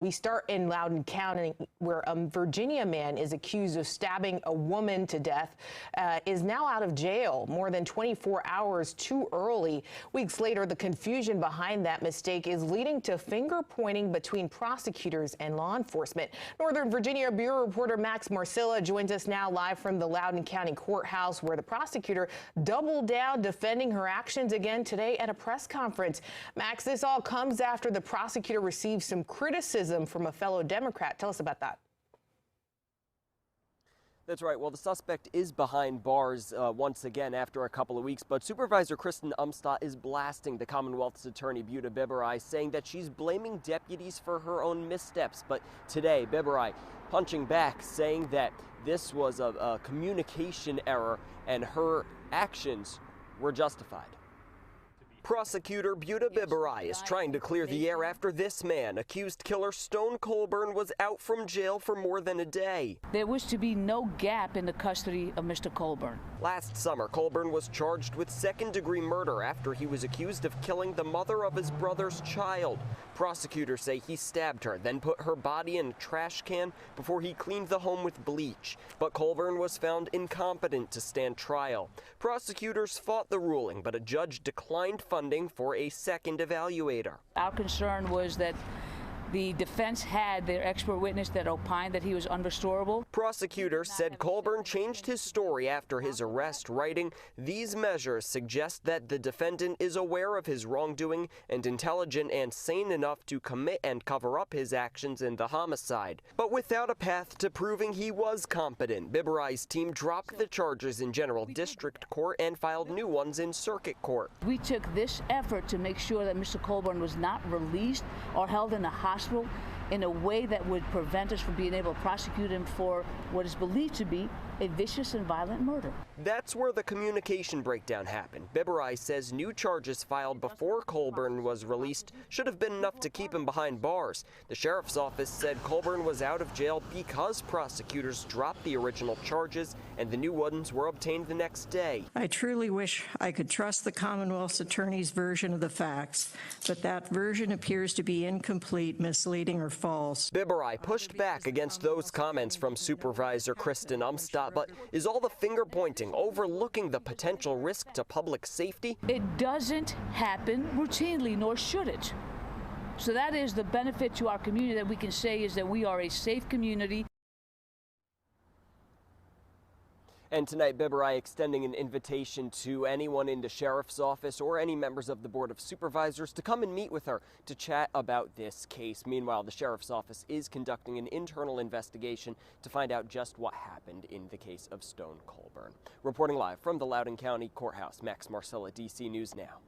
We start in Loudoun County, where a Virginia man is accused of stabbing a woman to death, is now out of jail more than 24 hours too early. Weeks later, the confusion behind that mistake is leading to finger pointing between prosecutors and law enforcement. Northern Virginia Bureau reporter Max Marcilla joins us now live from the Loudoun County Courthouse, where the prosecutor doubled down defending her actions again today at a press conference. Max, this all comes after the prosecutor received some criticism from a fellow Democrat. Tell us about that. That's right. Well, the suspect is behind bars once again after a couple of weeks, but Supervisor Kristen Umstattd is blasting the Commonwealth's attorney Buta Biberaj, saying that she's blaming deputies for her own missteps. But today, Biberaj punching back, saying that this was a communication error and her actions were justified. Prosecutor Buta Biberaj is trying to clear the air after this man, accused killer Stone Colburn, was out from jail for more than a day. There was to be no gap in the custody of Mr. Colburn. Last summer, Colburn was charged with second-degree murder after he was accused of killing the mother of his brother's child. Prosecutors say he stabbed her, then put her body in a trash can before he cleaned the home with bleach. But Colburn was found incompetent to stand trial. Prosecutors fought the ruling, but a judge declined funding for a second evaluator. Our concern was that the defense had their expert witness that opined that he was unrestorable. Prosecutors said Colburn changed his story after his arrest, writing, "These measures suggest that the defendant is aware of his wrongdoing and intelligent and sane enough to commit and cover up his actions in the homicide." But without a path to proving he was competent, Biberaj's team dropped the charges in General District Court and filed new ones in Circuit Court. We took this effort to make sure that Mr. Colburn was not released or held in a hospital in a way that would prevent us from being able to prosecute him for what is believed to be a vicious and violent murder. That's where the communication breakdown happened. Biberaj says new charges filed before Colburn was released should have been enough to keep him behind bars. The sheriff's office said Colburn was out of jail because prosecutors dropped the original charges and the new ones were obtained the next day. I truly wish I could trust the Commonwealth's attorney's version of the facts, but that version appears to be incomplete, misleading, or false. Biberaj pushed back against those comments from Supervisor Kristen Umstattd, but is all the finger pointing overlooking the potential risk to public safety? It doesn't happen routinely, nor should it. So that is the benefit to our community that we can say is that we are a safe community. And tonight, Biberaj extending an invitation to anyone in the sheriff's office or any members of the Board of Supervisors to come and meet with her to chat about this case. Meanwhile, the sheriff's office is conducting an internal investigation to find out just what happened in the case of Stone Colburn. Reporting live from the Loudoun County Courthouse, Max Marcilla, DC News Now.